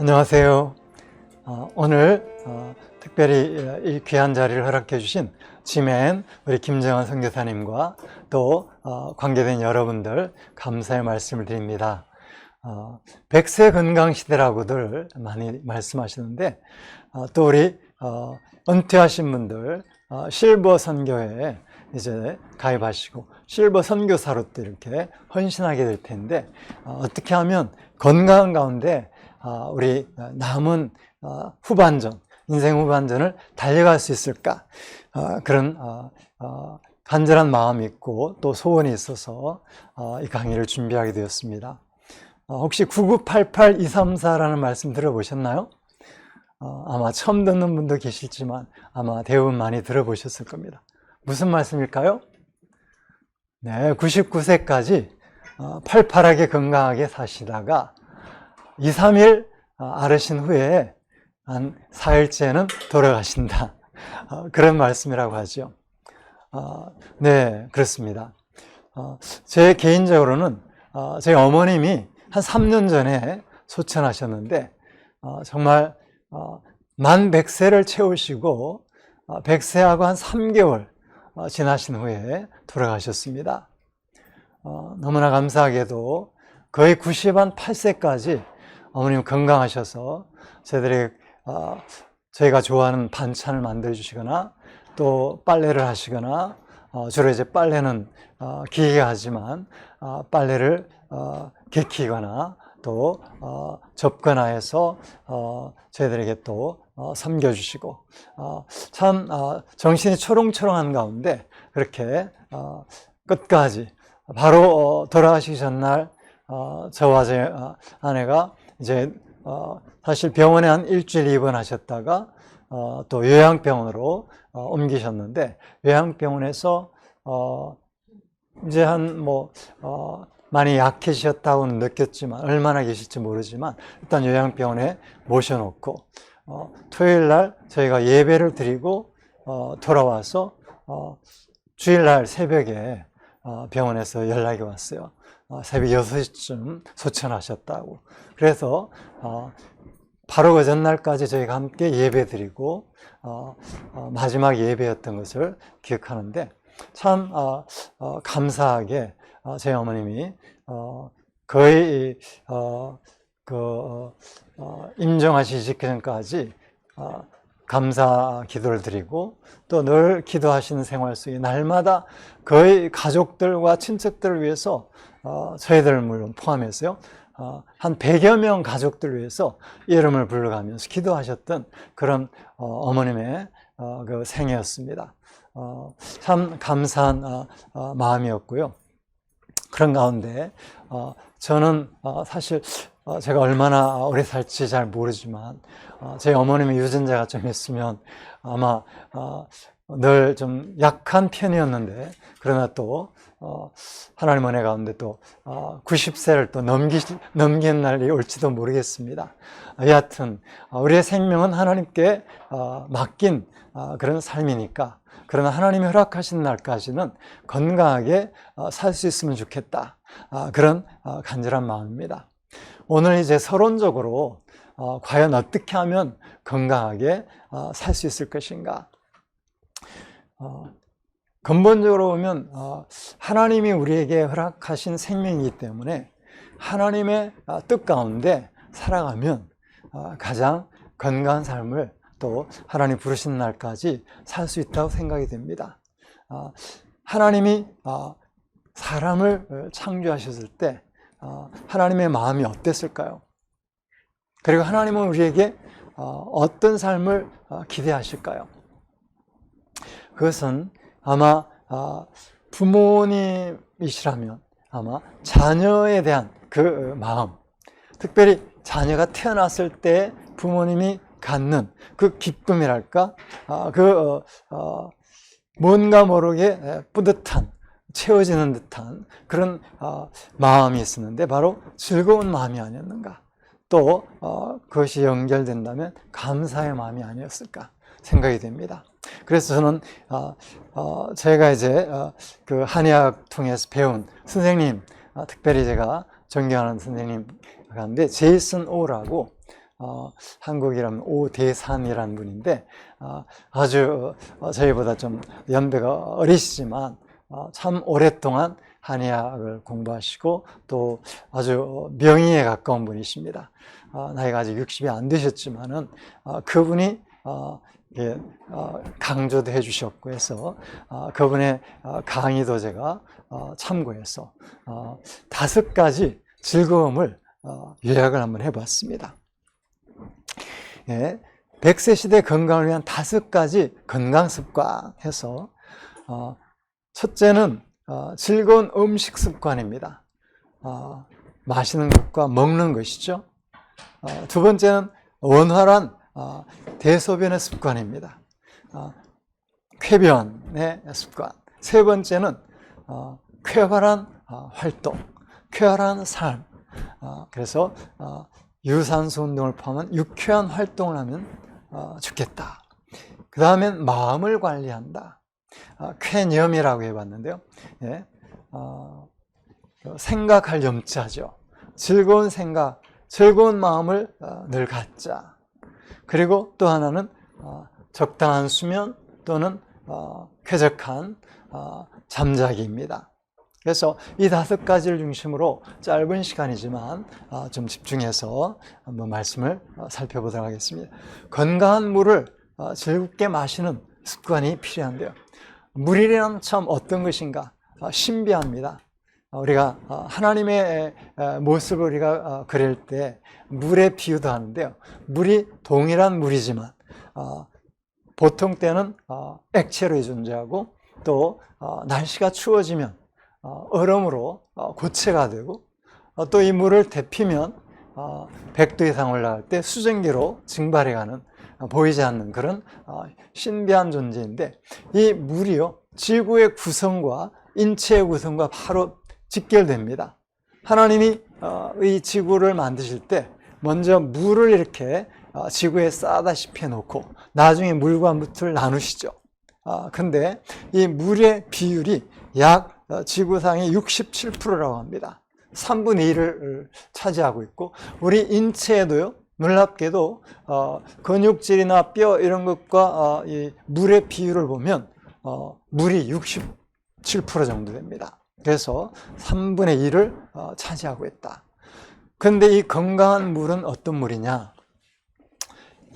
안녕하세요. 오늘 특별히 이 귀한 자리를 허락해 주신 지멘 우리 김정환 선교사님과 또 관계된 여러분들 감사의 말씀을 드립니다. 100세 건강 시대라고들 많이 말씀하시는데 또 우리 은퇴하신 분들 실버 선교회에 이제 가입하시고 실버 선교사로 또 이렇게 헌신하게 될 텐데 어떻게 하면 건강한 가운데 우리 남은 후반전, 인생 후반전을 달려갈 수 있을까? 그런 간절한 마음이 있고 또 소원이 있어서 이 강의를 준비하게 되었습니다. 혹시 9988-234라는 말씀 들어보셨나요? 아마 처음 듣는 분도 계실지만 아마 대부분 많이 들어보셨을 겁니다. 무슨 말씀일까요? 네, 99세까지 팔팔하게 건강하게 사시다가 2, 3일 앓으신 후에 한 4일째는 돌아가신다. 그런 말씀이라고 하죠. 네, 그렇습니다. 제 개인적으로는 제 어머님이 한 3년 전에 소천하셨는데 정말 만 100세를 채우시고 100세하고 한 3개월 지나신 후에 돌아가셨습니다. 너무나 감사하게도 거의 98세까지 어머님 건강하셔서 저희가 좋아하는 반찬을 만들어 주시거나 또 빨래를 하시거나 주로 이제 빨래는 기계가 하지만 빨래를 개키거나 또 접거나 해서 저희들에게 또 섬겨주시고 참 정신이 초롱초롱한 가운데 그렇게 끝까지 바로 돌아가시기 전날 저와 제 아내가 이제 사실 병원에 한 일주일 입원하셨다가 또 요양병원으로 옮기셨는데 요양병원에서 이제 많이 약해지셨다고는 느꼈지만 얼마나 계실지 모르지만 일단 요양병원에 모셔놓고 토요일날 저희가 예배를 드리고 돌아와서 주일날 새벽에 병원에서 연락이 왔어요. 새벽 6시쯤 소천하셨다고. 그래서 바로 그 전날까지 저희가 함께 예배 드리고 마지막 예배였던 것을 기억하는데 참 감사하게 제 어머님이 거의 임종하시기 직전까지 감사 기도를 드리고 또 늘 기도하시는 생활 속에 날마다 거의 가족들과 친척들을 위해서 저희들 물론 포함해서요 한 100여 명 가족들을 위해서 이름을 불러가면서 기도하셨던 그런 어머님의 그 생애였습니다. 참 감사한 마음이었고요. 그런 가운데 저는 사실 제가 얼마나 오래 살지 잘 모르지만 제 어머님의 유전자가 좀 있으면 아마 늘 좀 약한 편이었는데 그러나 또 하나님 은혜 가운데 또 90세를 또 넘긴 날이 올지도 모르겠습니다. 여하튼 우리의 생명은 하나님께 맡긴 그런 삶이니까 그러나 하나님이 허락하신 날까지는 건강하게 살 수 있으면 좋겠다. 그런 간절한 마음입니다. 오늘 이제 서론적으로 과연 어떻게 하면 건강하게 살 수 있을 것인가. 근본적으로 보면 하나님이 우리에게 허락하신 생명이기 때문에 하나님의 뜻 가운데 살아가면 가장 건강한 삶을 또 하나님 부르신 날까지 살 수 있다고 생각이 됩니다. 하나님이 사람을 창조하셨을 때 하나님의 마음이 어땠을까요? 그리고 하나님은 우리에게 어떤 삶을 기대하실까요? 그것은 아마 부모님이시라면 아마 자녀에 대한 그 마음, 특별히 자녀가 태어났을 때 부모님이 갖는 그 기쁨이랄까, 뭔가 모르게 뿌듯한, 채워지는 듯한 그런 마음이 있었는데 바로 즐거운 마음이 아니었는가. 또 그것이 연결된다면 감사의 마음이 아니었을까 생각이 됩니다. 그래서 저는 제가 이제 그 한의학 통해서 배운 선생님, 특별히 제가 존경하는 선생님 가운데 제이슨 오라고 한국이라면 오대산이라는 분인데 아주 저희보다 좀 연배가 어리시지만 참 오랫동안 한의학을 공부하시고 또 아주 명의에 가까운 분이십니다. 나이가 아직 60이 안 되셨지만은 그분이 강조도 해주셨고 해서 그분의 강의도 제가 참고해서 5가지 즐거움을 요약을 한번 해봤습니다. 100세 시대 건강을 위한 5가지 건강 습관 해서 첫째는 즐거운 음식 습관입니다. 마시는 것과 먹는 것이죠. 두 번째는 원활한 대소변의 습관입니다. 쾌변의 습관. 세 번째는 쾌활한 활동, 쾌활한 삶. 그래서 유산소 운동을 포함한 유쾌한 활동을 하면 좋겠다. 그 다음엔 마음을 관리한다. 쾌념이라고 해봤는데요. 생각할 염자죠. 즐거운 생각, 즐거운 마음을 늘 갖자. 그리고 또 하나는 적당한 수면 또는 쾌적한 잠자기입니다. 그래서 이 5가지를 중심으로 짧은 시간이지만 좀 집중해서 한번 말씀을 살펴보도록 하겠습니다. 건강한 물을 즐겁게 마시는 습관이 필요한데요. 물이란 참 어떤 것인가? 신비합니다. 우리가 하나님의 모습을 우리가 그릴 때 물에 비유도 하는데요. 물이 동일한 물이지만 보통 때는 액체로 존재하고 또 날씨가 추워지면 얼음으로 고체가 되고 또 이 물을 데피면 100도 이상 올라갈 때 수증기로 증발해가는 보이지 않는 그런 신비한 존재인데 이 물이요 지구의 구성과 인체의 구성과 바로 직결됩니다. 하나님이 이 지구를 만드실 때 먼저 물을 이렇게 지구에 쌓아다시피 해놓고 나중에 물과 물을 나누시죠. 근데 이 물의 비율이 약 지구상의 67%라고 합니다. 3분의 1을 차지하고 있고 우리 인체에도요 놀랍게도 근육질이나 뼈 이런 것과 이 물의 비율을 보면 물이 67% 정도 됩니다. 그래서 3분의 1을 차지하고 있다. 그런데 이 건강한 물은 어떤 물이냐?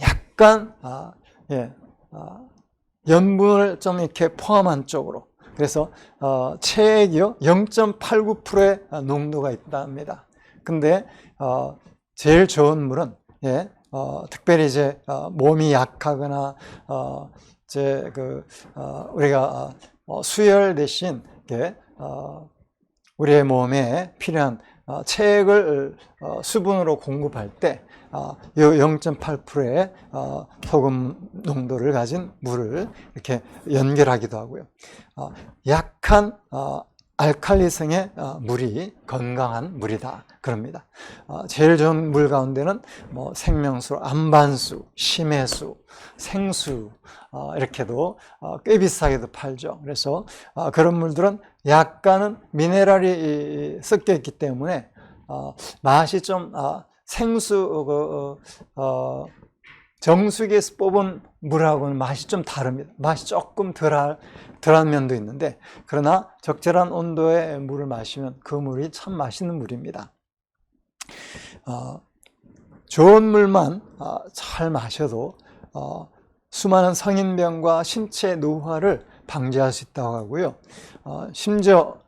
약간 염분을 좀 이렇게 포함한 쪽으로. 그래서 체액이요 0.89%의 농도가 있답니다. 근데 제일 좋은 물은 특별히 이제 몸이 약하거나 우리가 수혈 대신 우리의 몸에 필요한 체액을 수분으로 공급할 때 이 0.8%의 소금 농도를 가진 물을 이렇게 연결하기도 하고요. 약한 알칼리성의 물이 건강한 물이다 그럽니다. 제일 좋은 물 가운데는 뭐 생명수, 안반수, 심해수, 생수 이렇게도 꽤 비싸게도 팔죠. 그래서 그런 물들은 약간은 미네랄이 섞여 있기 때문에 맛이 좀 생수 정수기에서 뽑은 물하고는 맛이 좀 다릅니다. 맛이 조금 덜한 면도 있는데 그러나 적절한 온도의 물을 마시면 그 물이 참 맛있는 물입니다. 좋은 물만 잘 마셔도 수많은 성인병과 신체 노화를 방지할 수 있다고 하고요. 심지어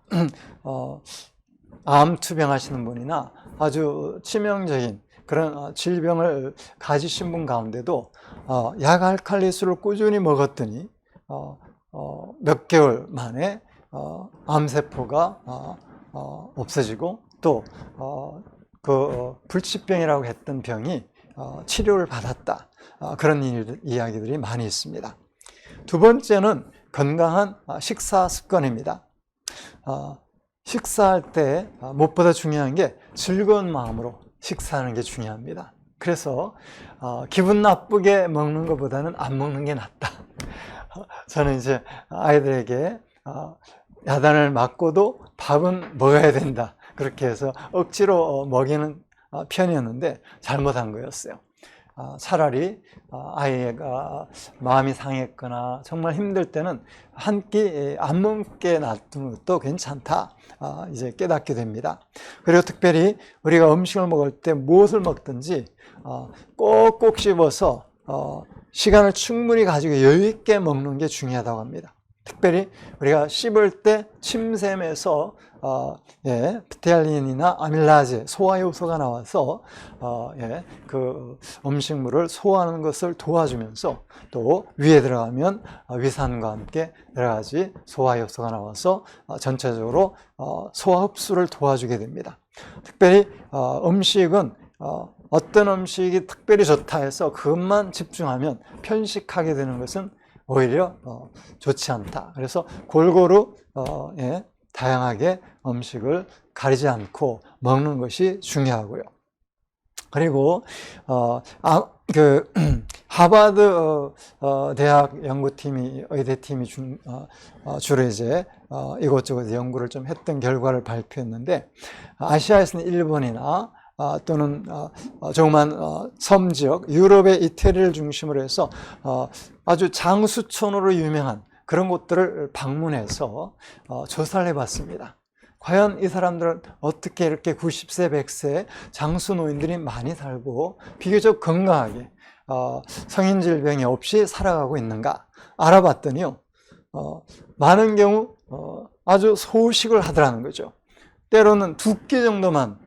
암 투병하시는 분이나 아주 치명적인 그런 질병을 가지신 분 가운데도 약알칼리수를 꾸준히 먹었더니 몇 개월 만에 암세포가 없어지고 또 그 불치병이라고 했던 병이 치료를 받았다. 그런 이야기들이 많이 있습니다. 두 번째는 건강한 식사 습관입니다. 식사할 때 무엇보다 중요한 게 즐거운 마음으로 식사하는 게 중요합니다. 그래서 기분 나쁘게 먹는 것보다는 안 먹는 게 낫다. 저는 이제 아이들에게 야단을 맞고도 밥은 먹어야 된다. 그렇게 해서 억지로 먹이는 편이었는데 잘못한 거였어요. 차라리 아이가 마음이 상했거나 정말 힘들 때는 한 끼 안 먹게 놔두는 것도 괜찮다, 이제 깨닫게 됩니다. 그리고 특별히 우리가 음식을 먹을 때 무엇을 먹든지 꼭꼭 씹어서 시간을 충분히 가지고 여유 있게 먹는 게 중요하다고 합니다. 특별히 우리가 씹을 때 침샘에서 피탈린이나 아밀라제, 소화 효소가 나와서 그 음식물을 소화하는 것을 도와주면서, 또 위에 들어가면 위산과 함께 여러 가지 소화 효소가 나와서 전체적으로 소화 흡수를 도와주게 됩니다. 특별히 음식은 어떤 음식이 특별히 좋다 해서 그것만 집중하면 편식하게 되는 것은 오히려 좋지 않다. 그래서 골고루 다양하게 음식을 가리지 않고 먹는 것이 중요하고요. 그리고 하버드 대학 연구팀이, 의대팀이 주로 이제 이곳저곳 연구를 좀 했던 결과를 발표했는데, 아시아에서는 일본이나 또는 조그만 섬 지역, 유럽의 이태리를 중심으로 해서 아주 장수촌으로 유명한 그런 곳들을 방문해서 조사를 해봤습니다. 과연 이 사람들은 어떻게 이렇게 90세, 100세 장수 노인들이 많이 살고 비교적 건강하게 성인 질병이 없이 살아가고 있는가 알아봤더니요, 많은 경우 아주 소식을 하더라는 거죠. 때로는 2끼 정도만,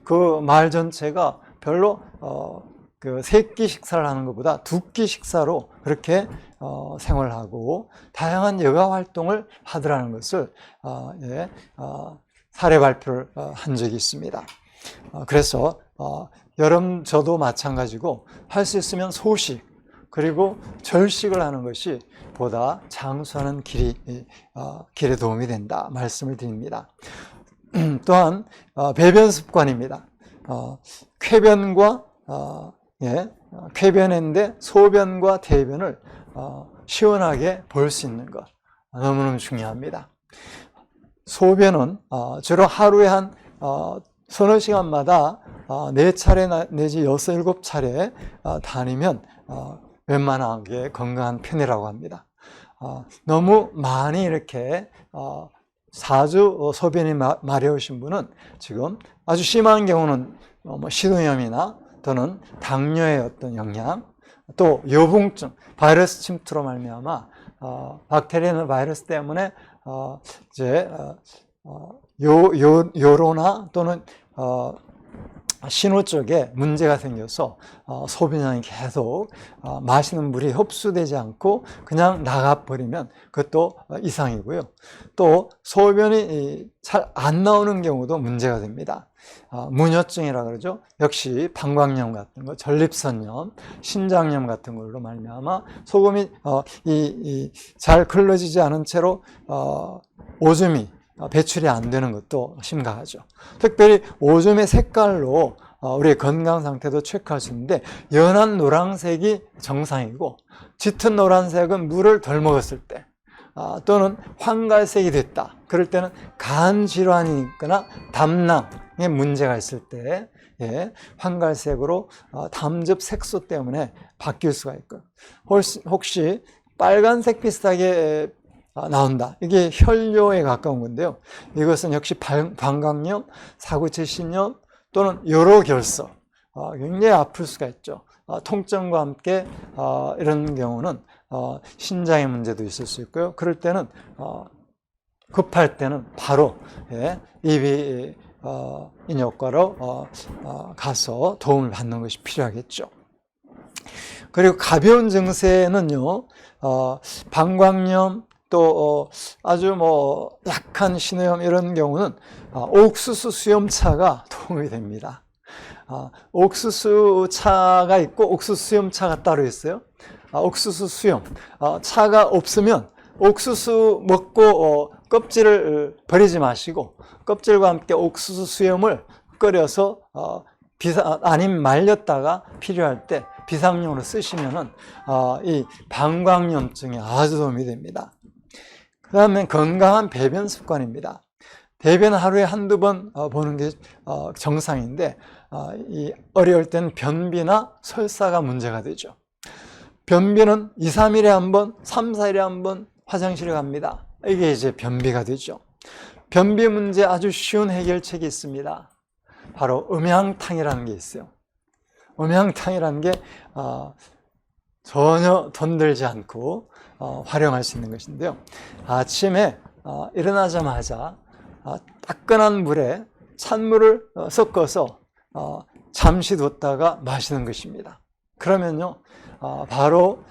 그 말 전체가 별로 그 3끼 식사를 하는 것보다 2끼 식사로 그렇게 생활하고 다양한 여가 활동을 하더라는 것을 사례 발표를 한 적이 있습니다. 그래서 저도 마찬가지고 할 수 있으면 소식 그리고 절식을 하는 것이 보다 장수하는 길에 도움이 된다 말씀을 드립니다. 또한 배변 습관입니다. 쾌변인데 소변과 대변을 시원하게 볼 수 있는 것 너무너무 중요합니다. 소변은 주로 하루에 한 서너 시간마다 4차례 내지 6, 7차례 다니면 웬만하게 건강한 편이라고 합니다. 너무 많이 이렇게 자주 소변이 마려우신 분은 지금 아주 심한 경우는 식도염이나 또는 당뇨의 어떤 영향, 또 요붕증, 바이러스 침투로 말미암아 박테리아나 바이러스 때문에 요로나 또는 신호 쪽에 문제가 생겨서 소변량이 계속 마시는 물이 흡수되지 않고 그냥 나가버리면 그것도 이상이고요. 또 소변이 잘 안 나오는 경우도 문제가 됩니다. 문효증이라 그러죠. 역시 방광염 같은 거, 전립선염, 신장염 같은 걸로 말미암아 소금이 잘 걸러지지 않은 채로 오줌이 배출이 안 되는 것도 심각하죠. 특별히 오줌의 색깔로 우리의 건강 상태도 체크할 수 있는데, 연한 노란색이 정상이고 짙은 노란색은 물을 덜 먹었을 때, 또는 황갈색이 됐다 그럴 때는 간 질환이 있거나 담낭에 문제가 있을 때 황갈색으로 담즙 색소 때문에 바뀔 수가 있고요. 혹시 빨간색 비슷하게 나온다. 이게 혈뇨에 가까운 건데요. 이것은 역시 방광염, 사구체신염 또는 요로결석, 굉장히 아플 수가 있죠. 통증과 함께 이런 경우는 신장의 문제도 있을 수 있고요. 그럴 때는 급할 때는 바로 이비 인후과로 가서 도움을 받는 것이 필요하겠죠. 그리고 가벼운 증세는요, 방광염 또 아주 약한 신호염 이런 경우는 옥수수 수염차가 도움이 됩니다. 옥수수 차가 있고 옥수수 수염차가 따로 있어요. 옥수수 수염 차가 없으면 옥수수 먹고 껍질을 버리지 마시고 껍질과 함께 옥수수 수염을 끓여서 아니면 말렸다가 필요할 때 비상용으로 쓰시면은 이 방광염증에 아주 도움이 됩니다. 그 다음에 건강한 배변 습관입니다. 대변 하루에 한두 번 보는 게 정상인데 이 어려울 땐 변비나 설사가 문제가 되죠. 변비는 2, 3일에 한 번, 3, 4일에 한 번 화장실에 갑니다. 이게 이제 변비가 되죠. 변비 문제 아주 쉬운 해결책이 있습니다. 바로 음양탕이라는 게 있어요. 음양탕이라는 게 전혀 돈 들지 않고 활용할 수 있는 것인데요. 아침에 일어나자마자 따끈한 물에 찬물을 섞어서 잠시 뒀다가 마시는 것입니다. 그러면요, 바로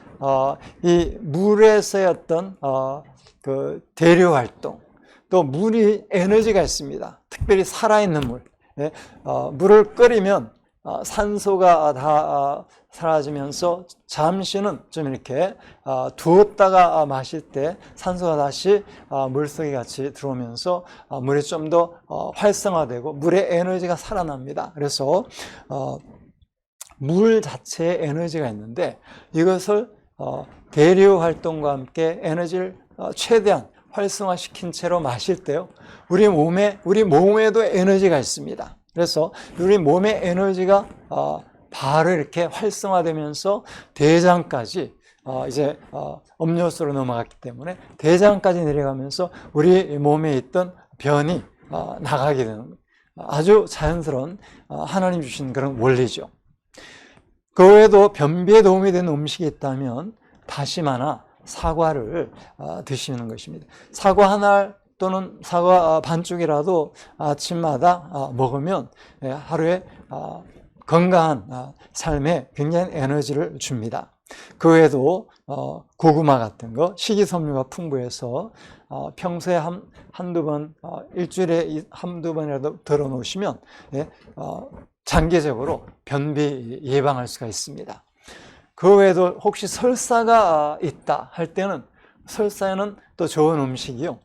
이 물에서의 어떤 그 대류 활동, 또 물이 에너지가 있습니다. 특별히 살아있는 물. 물을 끓이면 산소가 다 사라지면서 잠시는 좀 이렇게 두었다가 마실 때 산소가 다시 물속에 같이 들어오면서 물이 좀 더 활성화되고 물의 에너지가 살아납니다. 그래서 물 자체에 에너지가 있는데 이것을 대류 활동과 함께 에너지를 최대한 활성화시킨 채로 마실 때요, 우리 몸에도 에너지가 있습니다. 그래서 우리 몸의 에너지가 바로 이렇게 활성화되면서 대장까지 이제 음료수로 넘어갔기 때문에 대장까지 내려가면서 우리 몸에 있던 변이 나가게 되는 아주 자연스러운 하나님 주신 그런 원리죠. 그 외에도 변비에 도움이 되는 음식이 있다면 다시마나 사과를 드시는 것입니다. 사과 한 알 또는 사과 반쪽이라도 아침마다 먹으면 하루에 건강한 삶에 굉장히 에너지를 줍니다. 그 외에도 고구마 같은 거, 식이섬유가 풍부해서 평소에 한두 번, 일주일에 한두 번이라도 덜어 놓으시면 장기적으로 변비 예방할 수가 있습니다. 그 외에도 혹시 설사가 있다 할 때는 설사에는 또 좋은 음식이요,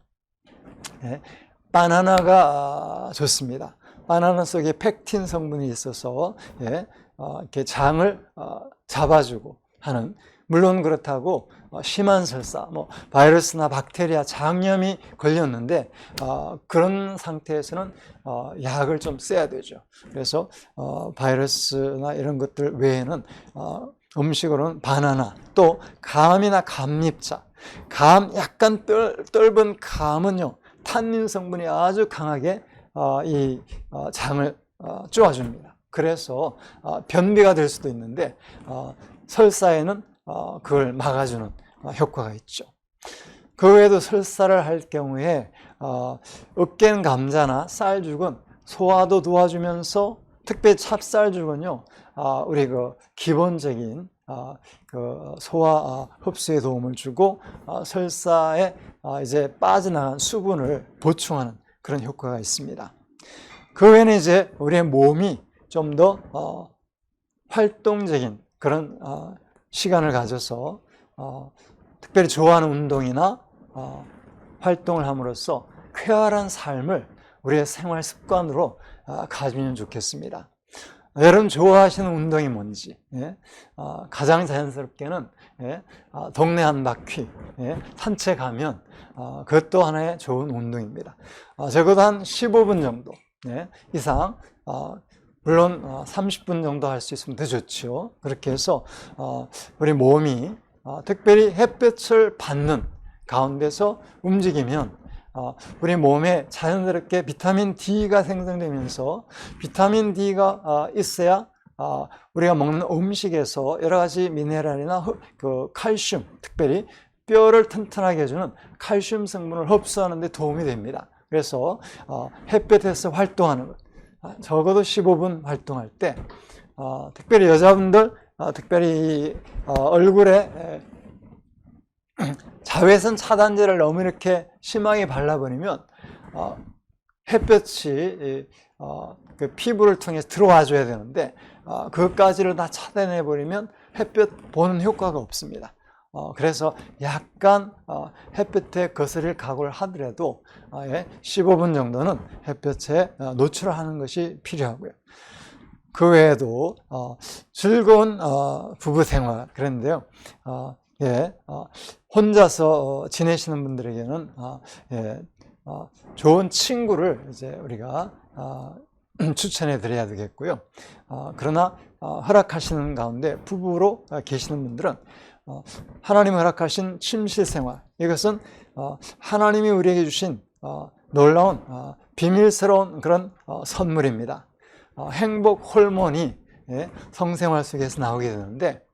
바나나가 좋습니다. 바나나 속에 펙틴 성분이 있어서 이렇게 장을 잡아주고 하는, 물론 그렇다고 심한 설사, 바이러스나 박테리아, 장염이 걸렸는데 그런 상태에서는 약을 좀 써야 되죠. 그래서 바이러스나 이런 것들 외에는 음식으로는 바나나, 또 감이나 감잎차, 감, 약간 떫은 감은요, 탄닌 성분이 아주 강하게 이 장을 쪼아줍니다. 그래서 변비가 될 수도 있는데 설사에는 그걸 막아주는 효과가 있죠. 그 외에도 설사를 할 경우에 으깬 감자나 쌀죽은 소화도 도와주면서, 특히 찹쌀죽은요, 우리 그 기본적인 그 소화 흡수에 도움을 주고 설사에 이제 빠져나간 수분을 보충하는 그런 효과가 있습니다. 그 외에는 이제 우리의 몸이 좀 더 활동적인 그런 시간을 가져서 특별히 좋아하는 운동이나 활동을 함으로써 쾌활한 삶을 우리의 생활 습관으로 가지면 좋겠습니다. 여러분 좋아하시는 운동이 뭔지, 가장 자연스럽게는 동네 한 바퀴 산책하면 그것도 하나의 좋은 운동입니다. 적어도 한 15분 정도 이상, 물론 30분 정도 할 수 있으면 더 좋죠. 그렇게 해서 우리 몸이 특별히 햇볕을 받는 가운데서 움직이면 우리 몸에 자연스럽게 비타민 D가 생성되면서, 비타민 D가 있어야 우리가 먹는 음식에서 여러 가지 미네랄이나 그 칼슘, 특별히 뼈를 튼튼하게 해주는 칼슘 성분을 흡수하는 데 도움이 됩니다. 그래서 햇볕에서 활동하는 것, 적어도 15분 활동할 때, 특별히 여자분들, 특별히 얼굴에 자외선 차단제를 너무 이렇게 심하게 발라버리면 햇볕이 그 피부를 통해서 들어와 줘야 되는데 그것까지를 다 차단해버리면 햇볕 보는 효과가 없습니다. 그래서 약간 햇볕에 거스릴 각오를 하더라도 15분 정도는 햇볕에 노출하는 것이 필요하고요. 그 외에도 즐거운 부부 생활, 그런데요, 혼자서 지내시는 분들에게는 좋은 친구를 이제 우리가 추천해 드려야 되겠고요. 그러나 허락하시는 가운데 부부로 계시는 분들은 하나님이 허락하신 침실 생활, 이것은 하나님이 우리에게 주신 놀라운 비밀스러운 그런 선물입니다. 행복 호르몬이 성생활 속에서 나오게 되는데,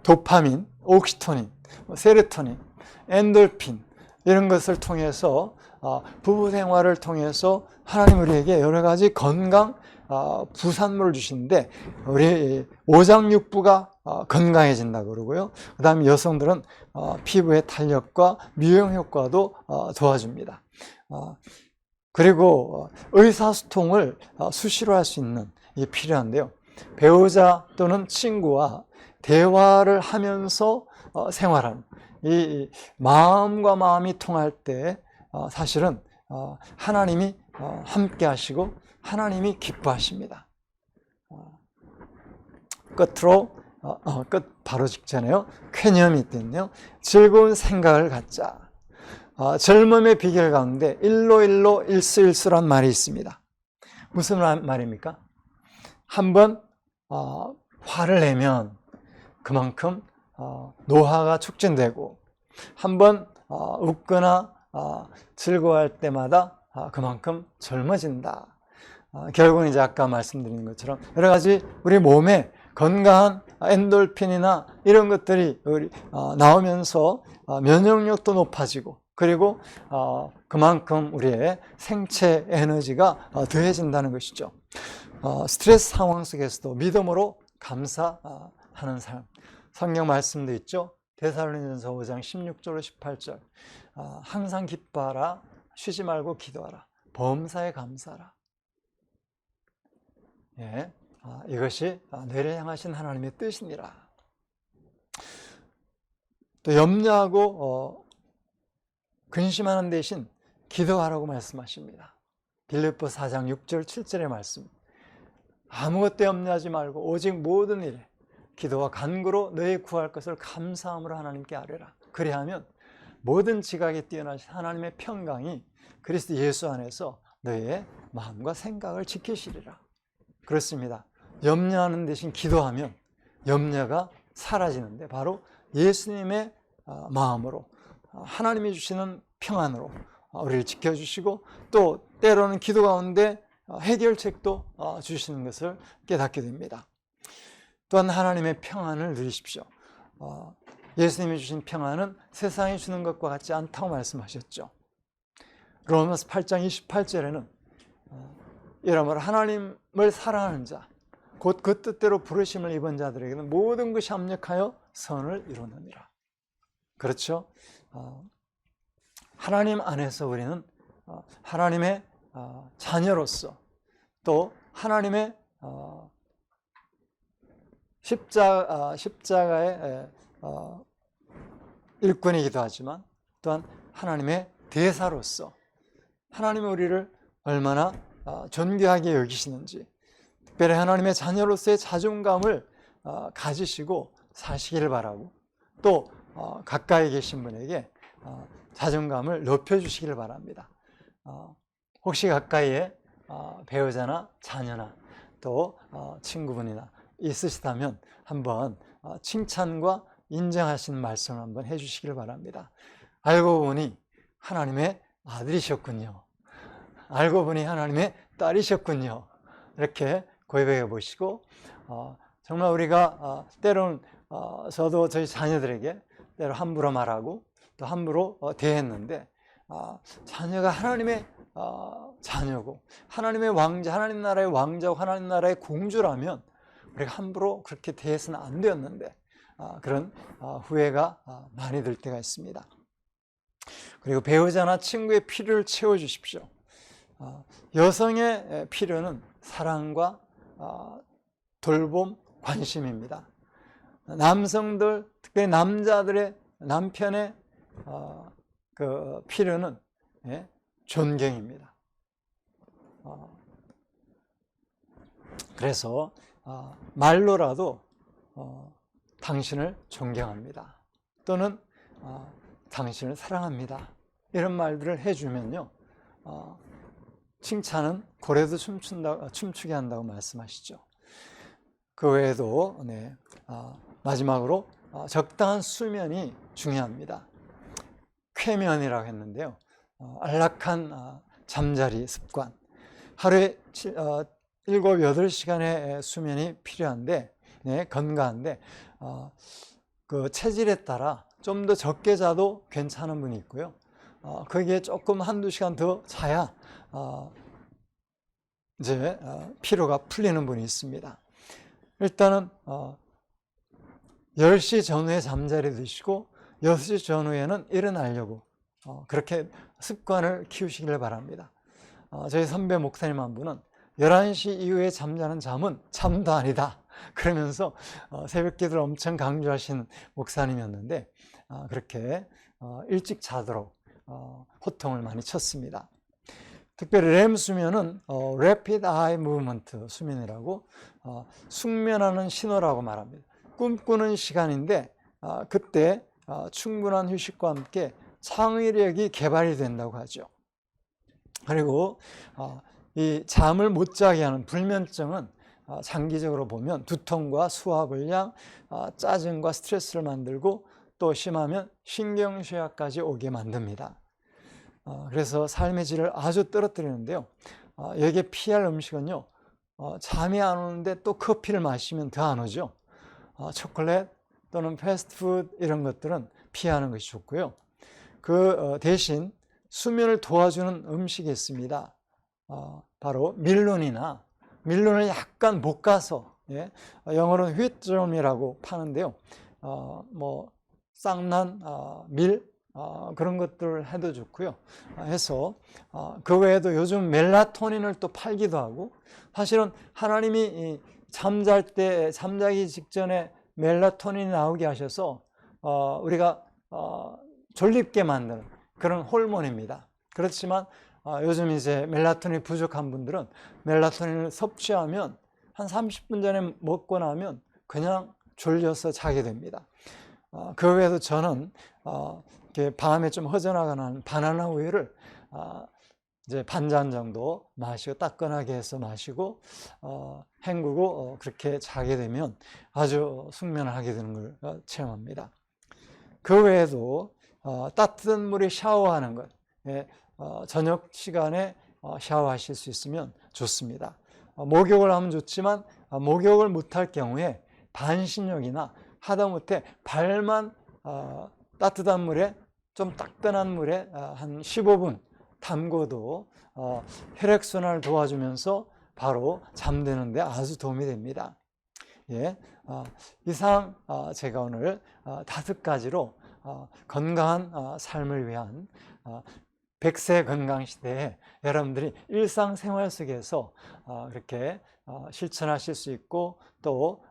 도파민, 옥시토닌, 세로토닌, 엔돌핀 이런 것을 통해서 부부 생활을 통해서 하나님 우리에게 여러 가지 건강 부산물을 주시는데, 우리 오장육부가 건강해진다고 그러고요. 그 다음에 여성들은 피부의 탄력과 미용 효과도 도와줍니다. 그리고 의사소통을 수시로 할 수 있는 게 필요한데요. 배우자 또는 친구와 대화를 하면서 생활하는, 이 마음과 마음이 통할 때 사실은 하나님이 함께 하시고 하나님이 기뻐하십니다. 끝으로 끝 바로 직전에요. 쾌념이 있거든요. 즐거운 생각을 갖자. 젊음의 비결 가운데 일로일로 일수일수란 말이 있습니다. 무슨 말입니까? 한번 화를 내면 그만큼 노화가 촉진되고, 한번 웃거나 즐거워할 때마다 그만큼 젊어진다. 결국은 이제 아까 말씀드린 것처럼 여러 가지 우리 몸에 건강한 엔돌핀이나 이런 것들이 나오면서 면역력도 높아지고, 그리고 그만큼 우리의 생체 에너지가 더해진다는 것이죠. 스트레스 상황 속에서도 믿음으로 감사하는 삶. 성경 말씀도 있죠. 데살로니가전서 5장 16절 18절. 항상 기뻐하라, 쉬지 말고 기도하라, 범사에 감사하라. 예, 이것이 너희를 향하신 하나님의 뜻이니라. 또 염려하고 근심하는 대신 기도하라고 말씀하십니다. 빌립보 4장 6절 7절의 말씀. 아무것도 염려하지 말고 오직 모든 일에 기도와 간구로 너희 구할 것을 감사함으로 하나님께 아뢰라. 그리하면 모든 지각에 뛰어나신 하나님의 평강이 그리스도 예수 안에서 너희의 마음과 생각을 지키시리라. 그렇습니다. 염려하는 대신 기도하면 염려가 사라지는데, 바로 예수님의 마음으로 하나님이 주시는 평안으로 우리를 지켜주시고, 또 때로는 기도 가운데 해결책도 주시는 것을 깨닫게 됩니다. 또한 하나님의 평안을 누리십시오. 예수님이 주신 평안은 세상이 주는 것과 같지 않다고 말씀하셨죠. 로마서 8장 28절에는 이러므로 하나님을 사랑하는 자, 곧 그 뜻대로 부르심을 입은 자들에게는 모든 것이 합력하여 선을 이루느니라. 그렇죠? 하나님 안에서 우리는 하나님의 자녀로서, 또 하나님의 십자가의 일꾼이기도 하지만, 또한 하나님의 대사로서 하나님이 우리를 얼마나 존귀하게 여기시는지, 특별히 하나님의 자녀로서의 자존감을 가지시고 사시기를 바라고, 또 가까이 계신 분에게 자존감을 높여주시기를 바랍니다. 혹시 가까이에 배우자나 자녀나 또 친구분이나 있으시다면 한번 칭찬과 인정하시는 말씀을 한번 해주시기를 바랍니다. 알고 보니 하나님의 아들이셨군요. 알고 보니 하나님의 딸이셨군요. 이렇게 고백해 보시고, 정말 우리가 때로는 저도 저희 자녀들에게 때로 함부로 말하고 또 함부로 대했는데, 자녀가 하나님의 자녀고 하나님의 왕자, 하나님 나라의 왕자고 하나님 나라의 공주라면 우리가 함부로 그렇게 대해서는 안 되었는데, 그런 후회가 많이 들 때가 있습니다. 그리고 배우자나 친구의 필요를 채워주십시오. 여성의 필요는 사랑과 돌봄, 관심입니다. 남성들, 특히 남자들의, 남편의 그 필요는 존경입니다. 그래서 말로라도 당신을 존경합니다, 또는 당신을 사랑합니다, 이런 말들을 해주면요, 칭찬은 고래도 춤추게 한다고 말씀하시죠. 그 외에도 마지막으로 적당한 수면이 중요합니다. 쾌면이라고 했는데요. 안락한 잠자리 습관. 하루에 7, 8시간의 수면이 필요한데, 건강한데, 그 체질에 따라 좀 더 적게 자도 괜찮은 분이 있고요. 거기에 조금 한두 시간 더 자야 이제 피로가 풀리는 분이 있습니다. 일단은 10시 전후에 잠자리 드시고 6시 전후에는 일어나려고 그렇게 습관을 키우시길 바랍니다. 저희 선배 목사님 한 분은 11시 이후에 잠자는 잠은 잠도 아니다 그러면서 새벽 기도를 엄청 강조하신 목사님이었는데 그렇게 일찍 자도록 호통을 많이 쳤습니다. 특별히 렘 수면은 Rapid Eye Movement 수면이라고 숙면하는 신호라고 말합니다. 꿈꾸는 시간인데 그때 충분한 휴식과 함께 창의력이 개발이 된다고 하죠. 그리고 이 잠을 못 자게 하는 불면증은 장기적으로 보면 두통과 수화불량, 짜증과 스트레스를 만들고 또 심하면 신경쇠약까지 오게 만듭니다. 그래서 삶의 질을 아주 떨어뜨리는데요. 여기에 피할 음식은요. 잠이 안 오는데 또 커피를 마시면 더 안 오죠. 초콜릿 또는 패스트푸드 이런 것들은 피하는 것이 좋고요. 그 대신 수면을 도와주는 음식이 있습니다. 바로 밀론을 약간 볶아서 영어로는 휘트존이라고 파는데요. 뭐 쌍난 밀 그런 것들을 해도 좋고요. 해서 그 외에도 요즘 멜라토닌을 또 팔기도 하고 사실은 하나님이 잠잘 때 잠자기 직전에 멜라토닌이 나오게 하셔서 우리가 졸립게 만드는 그런 호르몬입니다. 그렇지만 요즘 이제 멜라토닌이 부족한 분들은 멜라토닌을 섭취하면 한 30분 전에 먹고 나면 그냥 졸려서 자게 됩니다. 그 외에도 저는 밤에 좀 허전하거나 바나나 우유를 이제 반잔 정도 마시고 따끈하게 해서 마시고 헹구고 그렇게 자게 되면 아주 숙면을 하게 되는 걸 체험합니다. 그 외에도 따뜻한 물에 샤워하는 것, 저녁 시간에 샤워하실 수 있으면 좋습니다. 목욕을 하면 좋지만 목욕을 못할 경우에 반신욕이나 하다못해 발만 따뜻한 물에 좀 따끈한 물에 한 15분 담궈도 혈액순환을 도와주면서 바로 잠드는 데 아주 도움이 됩니다. 이상 제가 오늘 5가지로 건강한 삶을 위한 100세 건강시대에 여러분들이 일상생활 속에서 이렇게 실천하실 수 있고 또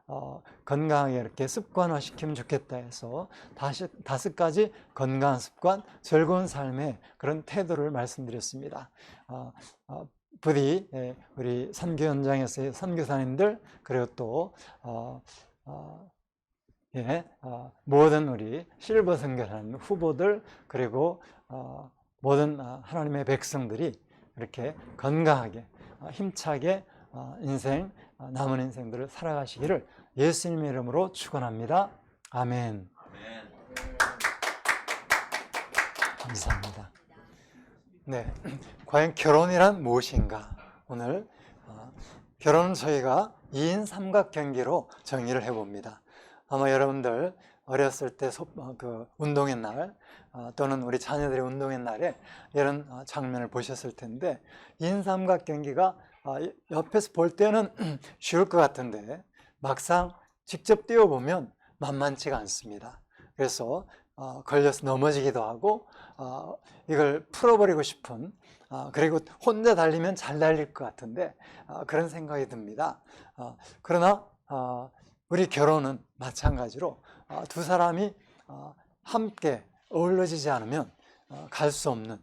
건강하게 이렇게 습관화시키면 좋겠다 해서 5가지 건강한 습관, 즐거운 삶의 그런 태도를 말씀드렸습니다. 부디 우리 선교 현장에서의 선교사님들 그리고 또 모든 우리 실버 선교사님 후보들 그리고 모든 하나님의 백성들이 이렇게 건강하게 힘차게 남은 인생들을 살아가시기를 예수님의 이름으로 축원합니다. 아멘. 감사합니다. 네, 과연 결혼이란 무엇인가? 오늘 결혼은 저희가 2인 삼각경기로 정의를 해봅니다. 아마 여러분들 어렸을 때 운동의 날 또는 우리 자녀들의 운동의 날에 이런 장면을 보셨을 텐데 2인 삼각경기가 옆에서 볼 때는 쉬울 것 같은데 막상 직접 뛰어보면 만만치가 않습니다. 그래서 걸려서 넘어지기도 하고 이걸 풀어버리고 싶은 그리고 혼자 달리면 잘 달릴 것 같은데 그런 생각이 듭니다. 그러나 우리 결혼은 마찬가지로 두 사람이 함께 어우러지지 않으면 갈 수 없는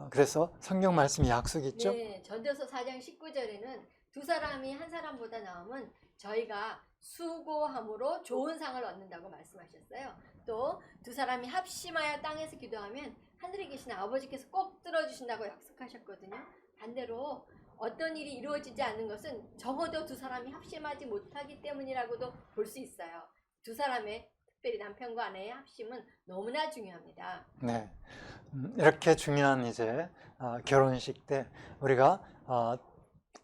그래서 성경 말씀이 약속이 있죠? 네, 전도서 4장 19절에는 두 사람이 한 사람보다 나으면 저희가 수고함으로 좋은 상을 얻는다고 말씀하셨어요. 또 두 사람이 합심하여 땅에서 기도하면 하늘에 계신 아버지께서 꼭 들어주신다고 약속하셨거든요. 반대로 어떤 일이 이루어지지 않는 것은 적어도 두 사람이 합심하지 못하기 때문이라고도 볼 수 있어요. 두 사람의 특별히 남편과 아내의 합심은 너무나 중요합니다. 네. 이렇게 중요한 이제 결혼식 때 우리가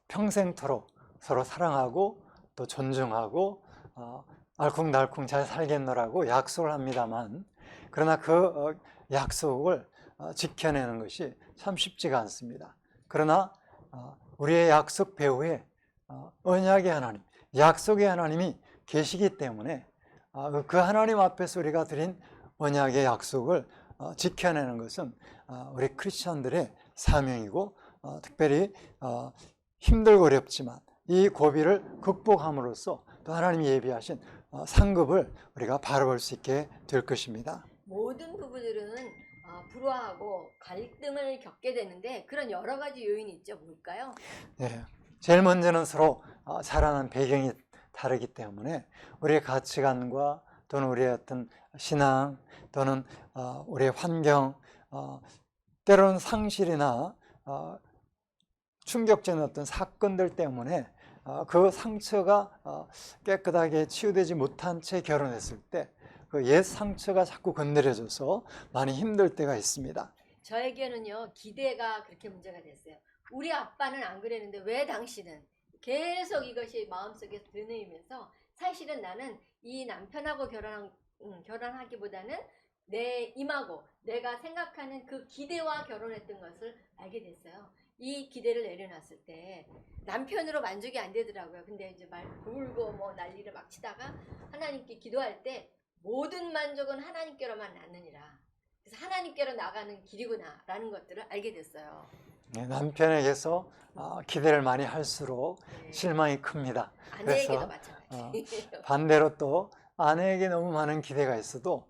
평생토록 서로 사랑하고 또 존중하고 알콩달콩 잘 살겠노라고 약속을 합니다만, 그러나 그 약속을 지켜내는 것이 참 쉽지가 않습니다. 그러나 우리의 약속 배후에 언약의 하나님, 약속의 하나님이 계시기 때문에 그 하나님 앞에서 우리가 드린 언약의 약속을 지켜내는 것은 우리 크리스천들의 사명이고, 특별히 힘들고 어렵지만 이 고비를 극복함으로써 또 하나님이 예비하신 상급을 우리가 바라볼 수 있게 될 것입니다. 모든 부부들은 불화하고 갈등을 겪게 되는데 그런 여러 가지 요인이 있죠. 뭘까요? 네. 제일 먼저는 서로 자라는 배경이 다르기 때문에 우리의 가치관과 또는 우리의 어떤 신앙 또는 우리의 환경, 때로는 상실이나 충격적인 어떤 사건들 때문에 그 상처가 깨끗하게 치유되지 못한 채 결혼했을 때 그 옛 상처가 자꾸 건드려져서 많이 힘들 때가 있습니다. 저에게는요, 기대가 그렇게 문제가 됐어요. 우리 아빠는 안 그랬는데 왜 당신은? 계속 이것이 마음속에 드느이면서 사실은 나는 이 남편하고 결혼하기보다는 내 임하고 내가 생각하는 그 기대와 결혼했던 것을 알게 됐어요. 이 기대를 내려놨을 때 남편으로 만족이 안 되더라고요. 근데 이제 말 울고 뭐 난리를 막 치다가 하나님께 기도할 때 모든 만족은 하나님께로만 나느니라. 그래서 하나님께로 나가는 길이구나라는 것들을 알게 됐어요. 네, 남편에게서 기대를 많이 할수록 네. 실망이 큽니다. 아내에게도 마찬가지. 반대로 또 아내에게 너무 많은 기대가 있어도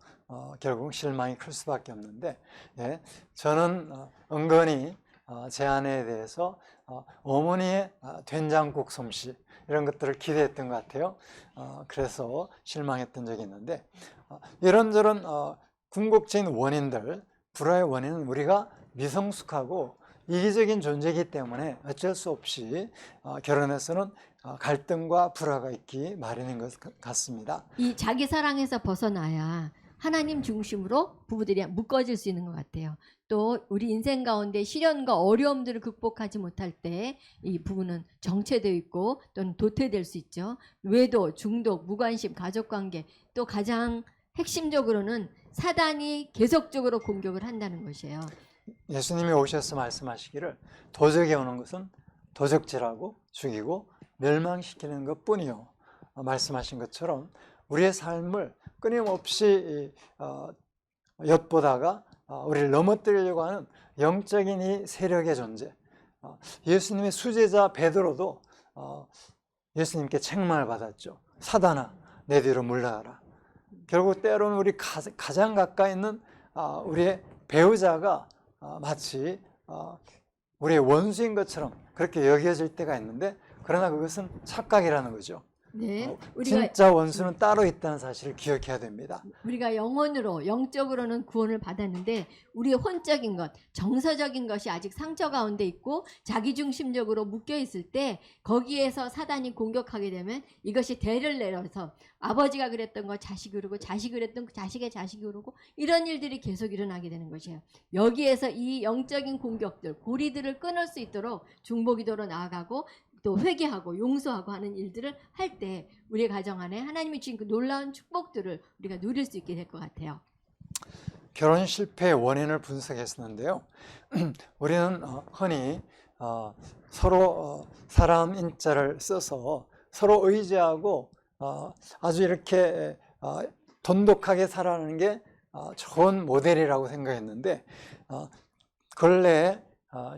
결국 실망이 클 수밖에 없는데, 예, 저는 은근히 제 아내에 대해서 어머니의 된장국 솜씨 이런 것들을 기대했던 것 같아요. 그래서 실망했던 적이 있는데, 이런저런 궁극적인 원인들, 불화의 원인은 우리가 미성숙하고 이기적인 존재이기 때문에 어쩔 수 없이 결혼에서는 갈등과 불화가 있기 마련인 것 같습니다. 이 자기 사랑에서 벗어나야 하나님 중심으로 부부들이 묶어질 수 있는 것 같아요. 또 우리 인생 가운데 시련과 어려움들을 극복하지 못할 때 이 부부는 정체되어 있고 또는 도태될 수 있죠. 외도, 중독, 무관심, 가족관계, 또 가장 핵심적으로는 사단이 계속적으로 공격을 한다는 것이에요. 예수님이 오셔서 말씀하시기를 도적이 오는 것은 도적질하고 죽이고 멸망시키는 것뿐이요, 말씀하신 것처럼 우리의 삶을 끊임없이 엿보다가 우리를 넘어뜨리려고 하는 영적인 이 세력의 존재, 예수님의 수제자 베드로도 예수님께 책망을 받았죠. 사단아, 내 뒤로 물러가라. 결국 때로는 우리 가장 가까이 있는 우리의 배우자가 마치 우리의 원수인 것처럼 그렇게 여겨질 때가 있는데, 그러나 그것은 착각이라는 거죠. 네, 진짜 원수는 따로 있다는 사실을 기억해야 됩니다. 우리가 영적으로는 구원을 받았는데 우리의 혼적인 것, 정서적인 것이 아직 상처 가운데 있고 자기중심적으로 묶여 있을 때 거기에서 사단이 공격하게 되면 이것이 대를 내려서 아버지가 그랬던 거 자식이 그러고 자식이 그랬던 거 자식의 자식이 그러고 이런 일들이 계속 일어나게 되는 것이에요. 여기에서 이 영적인 공격들, 고리들을 끊을 수 있도록 중보기도로 나아가고 또 회개하고 용서하고 하는 일들을 할 때 우리 가정 안에 하나님이 주신 그 놀라운 축복들을 우리가 누릴 수 있게 될 것 같아요. 결혼 실패의 원인을 분석했었는데요. 우리는 흔히 서로 사람 인자를 써서 서로 의지하고 아주 이렇게 돈독하게 살아가는 게 좋은 모델이라고 생각했는데, 근래에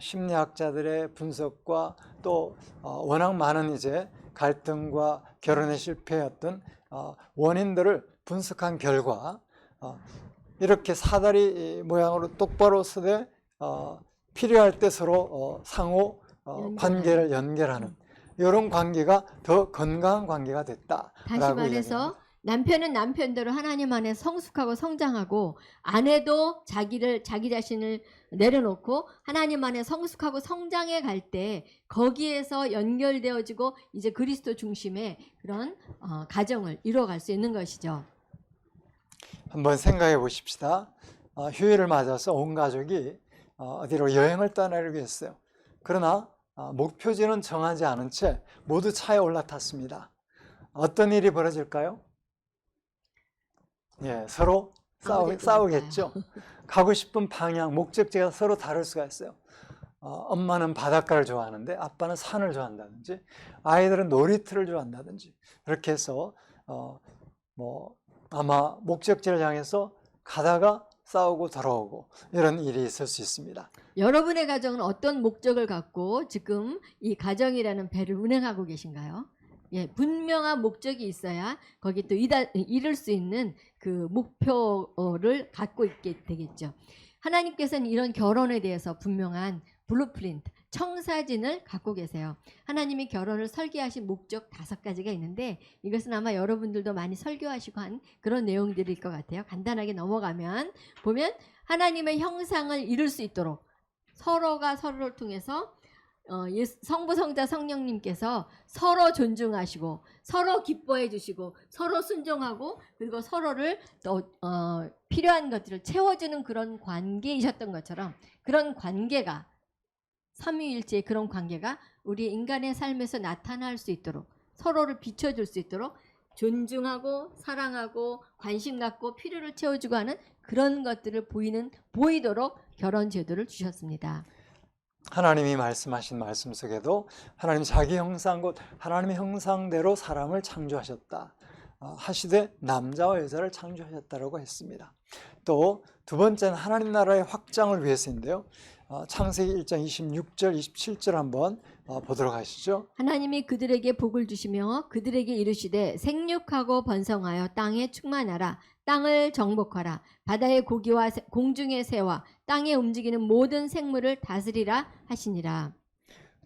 심리학자들의 분석과 또 워낙 많은 이제 갈등과 결혼의 실패였던 원인들을 분석한 결과 이렇게 사다리 모양으로 똑바로 서되 필요할 때 서로 상호 관계를 연결하는 이런 관계가 더 건강한 관계가 됐다라고 다시 말해서 남편은 남편대로 하나님 안에 성숙하고 성장하고, 아내도 자기 자신을 내려놓고 하나님 안에 성숙하고 성장해 갈 때 거기에서 연결되어지고 이제 그리스도 중심의 그런 가정을 이루어갈 수 있는 것이죠. 한번 생각해 보십시다. 휴일을 맞아서 온 가족이 어디로 여행을 떠나려고 했어요. 그러나 목표지는 정하지 않은 채 모두 차에 올라탔습니다. 어떤 일이 벌어질까요? 예, 서로 싸우겠죠. 가고 싶은 방향, 목적지가 서로 다를 수가 있어요. 엄마는 바닷가를 좋아하는데 아빠는 산을 좋아한다든지, 아이들은 놀이터를 좋아한다든지, 그렇게 해서 아마 목적지를 향해서 가다가 싸우고 돌아오고 이런 일이 있을 수 있습니다. 여러분의 가정은 어떤 목적을 갖고 지금 이 가정이라는 배를 운행하고 계신가요? 예, 분명한 목적이 있어야 거기 또 이룰 수 있는 그 목표를 갖고 있게 되겠죠. 하나님께서는 이런 결혼에 대해서 분명한 블루프린트, 청사진을 갖고 계세요. 하나님이 결혼을 설계하신 목적 5가지가 있는데, 이것은 아마 여러분들도 많이 설교하시고 한 그런 내용들일 것 같아요. 간단하게 넘어가면 보면 하나님의 형상을 이룰 수 있도록 서로가 서로를 통해서 성부, 성자, 성령님께서 서로 존중하시고 서로 기뻐해 주시고 서로 순종하고 그리고 서로를 또 필요한 것들을 채워주는 그런 관계이셨던 것처럼, 그런 관계가 삼위일체의 그런 관계가 우리 인간의 삶에서 나타날 수 있도록, 서로를 비춰줄 수 있도록 존중하고 사랑하고 관심 갖고 필요를 채워주고 하는 그런 것들을 보이도록 결혼 제도를 주셨습니다. 하나님이 말씀하신 말씀 속에도 하나님 자기 형상 곧 하나님의 형상대로 사람을 창조하셨다 하시되 남자와 여자를 창조하셨다라고 했습니다. 또 두 번째는 하나님 나라의 확장을 위해서인데요. 창세기 1장 26절 27절 한번 보도록 하시죠. 하나님이 그들에게 복을 주시며 그들에게 이르시되 생육하고 번성하여 땅에 충만하라. 땅을 정복하라. 바다의 고기와 공중의 새와 땅에 움직이는 모든 생물을 다스리라 하시니라.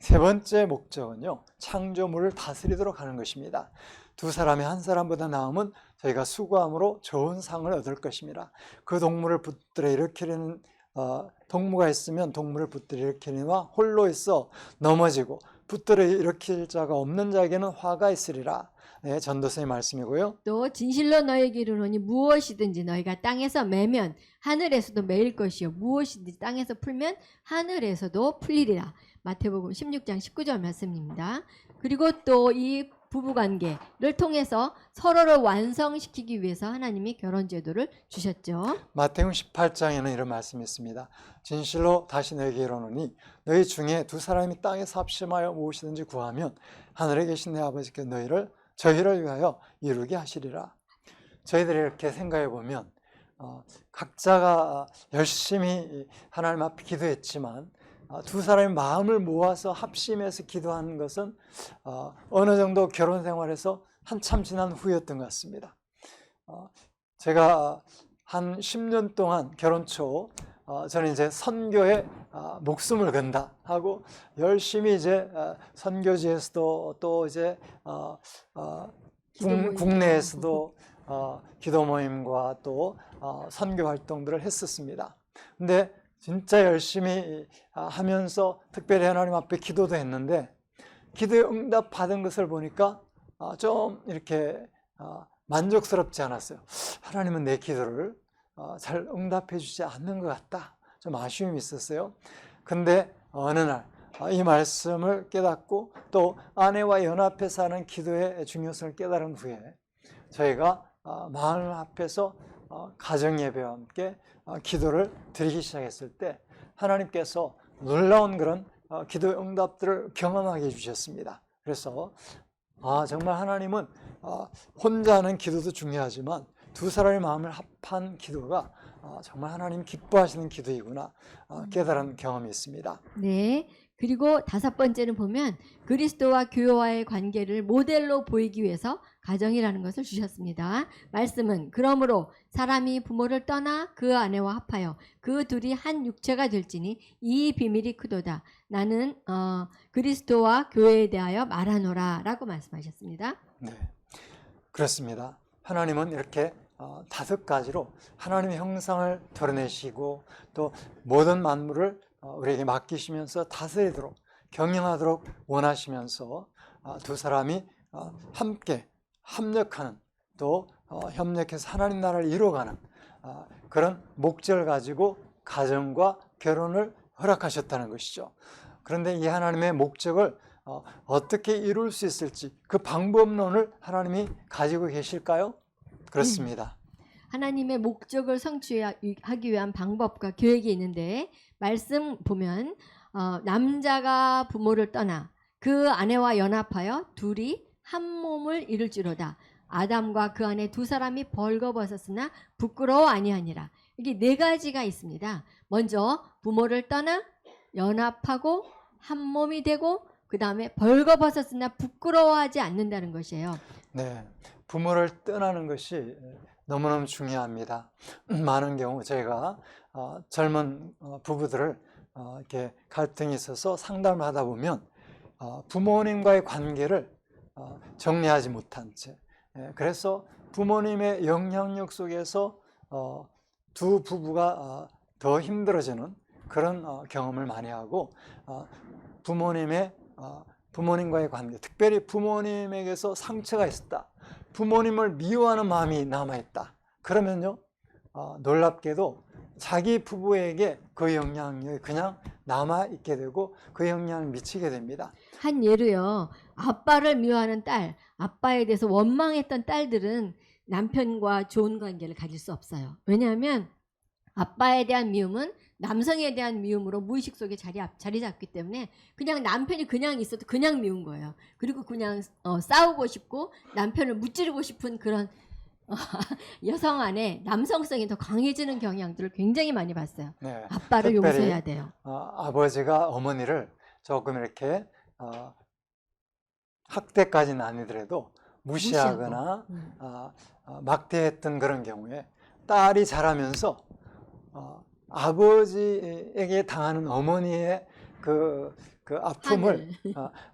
세 번째 목적은요, 창조물을 다스리도록 하는 것입니다. 두 사람이 한 사람보다 나으면 저희가 수고함으로 좋은 상을 얻을 것입니다. 그 동물을 붙들어 일으키는 동무가 있으면 동물을 붙들어 일으키니와 홀로 있어 넘어지고 붙들어 일으킬 자가 없는 자에게는 화가 있으리라. 네, 전도서의 말씀이고요. 또 진실로 너에게 이르노니 무엇이든지 너희가 땅에서 매면 하늘에서도 매일 것이요 무엇이든지 땅에서 풀면 하늘에서도 풀리리라. 마태복음 16장 19절 말씀입니다. 그리고 또 이 부부관계를 통해서 서로를 완성시키기 위해서 하나님이 결혼제도를 주셨죠. 마태복음 18장에는 이런 말씀이 있습니다. 진실로 다시 너에게 이르노니 너희 중에 두 사람이 땅에서 합심하여 무엇이든지 구하면 하늘에 계신 내 아버지께 저희를 위하여 이루게 하시리라. 저희들이 이렇게 생각해 보면 각자가 열심히 하나님 앞에 기도했지만 두 사람의 마음을 모아서 합심해서 기도하는 것은 어느 정도 결혼 생활에서 한참 지난 후였던 것 같습니다. 제가 한 10년 동안 결혼 초 저는 이제 선교에 목숨을 건다 하고 열심히 이제 선교지에서도 또 이제 국내에서도 기도 모임과 또 선교 활동들을 했었습니다. 근데 진짜 열심히 하면서 특별히 하나님 앞에 기도도 했는데 기도에 응답 받은 것을 보니까 좀 이렇게 만족스럽지 않았어요. 하나님은 내 기도를 잘 응답해 주지 않는 것 같다. 좀 아쉬움이 있었어요. 근데 어느 날 이 말씀을 깨닫고 또 아내와 연합해서 하는 기도의 중요성을 깨달은 후에 저희가 마을 앞에서 가정 예배와 함께 기도를 드리기 시작했을 때 하나님께서 놀라운 그런 기도 응답들을 경험하게 해주셨습니다. 그래서 정말 하나님은 혼자 하는 기도도 중요하지만 두 사람의 마음을 합한 기도가 정말 하나님 기뻐하시는 기도이구나 깨달은 경험이 있습니다. 네. 그리고 5번째는 보면 그리스도와 교회와의 관계를 모델로 보이기 위해서 가정이라는 것을 주셨습니다. 말씀은 그러므로 사람이 부모를 떠나 그 아내와 합하여 그 둘이 한 육체가 될지니 이 비밀이 크도다. 나는 그리스도와 교회에 대하여 말하노라 라고 말씀하셨습니다. 네, 그렇습니다. 하나님은 이렇게 5가지로 하나님의 형상을 드러내시고 또 모든 만물을 우리에게 맡기시면서 다스리도록 경영하도록 원하시면서 두 사람이 함께 협력하는 또 협력해서 하나님 나라를 이루어가는 그런 목적을 가지고 가정과 결혼을 허락하셨다는 것이죠. 그런데 이 하나님의 목적을 어떻게 이룰 수 있을지 그 방법론을 하나님이 가지고 계실까요? 그렇습니다. 하나님의 목적을 성취하기 위한 방법과 계획이 있는데 말씀 보면 남자가 부모를 떠나 그 아내와 연합하여 둘이 한 몸을 이룰지로다. 아담과 그 아내 두 사람이 벌거벗었으나 부끄러워 아니하니라. 이게 4가지가 있습니다. 먼저 부모를 떠나 연합하고 한 몸이 되고 그 다음에 벌거벗었으나 부끄러워하지 않는다는 것이에요. 네, 부모를 떠나는 것이 너무너무 중요합니다. 많은 경우 저희가 젊은 부부들을 이렇게 갈등이 있어서 상담을 하다 보면 부모님과의 관계를 정리하지 못한 채 그래서 부모님의 영향력 속에서 두 부부가 더 힘들어지는 그런 경험을 많이 하고 부모님과의 관계, 특별히 부모님에게서 상처가 있었다. 부모님을 미워하는 마음이 남아있다. 그러면요, 놀랍게도 자기 부부에게 그 영향력이 그냥 남아있게 되고 그 영향을 미치게 됩니다. 한 예로요. 아빠를 미워하는 딸, 아빠에 대해서 원망했던 딸들은 남편과 좋은 관계를 가질 수 없어요. 왜냐하면 아빠에 대한 미움은 남성에 대한 미움으로 무의식 속에 자리 잡기 때문에 그냥 남편이 그냥 있어도 그냥 미운 거예요. 그리고 그냥 싸우고 싶고 남편을 무찌르고 싶은 그런 여성 안에 남성성이 더 강해지는 경향들을 굉장히 많이 봤어요. 네, 아빠를 특별히 용서해야 돼요. 아버지가 어머니를 조금 이렇게 학대까지는 아니더라도 무시하거나 막대했던 그런 경우에 딸이 자라면서 아버지에게 당하는 어머니의 그 아픔을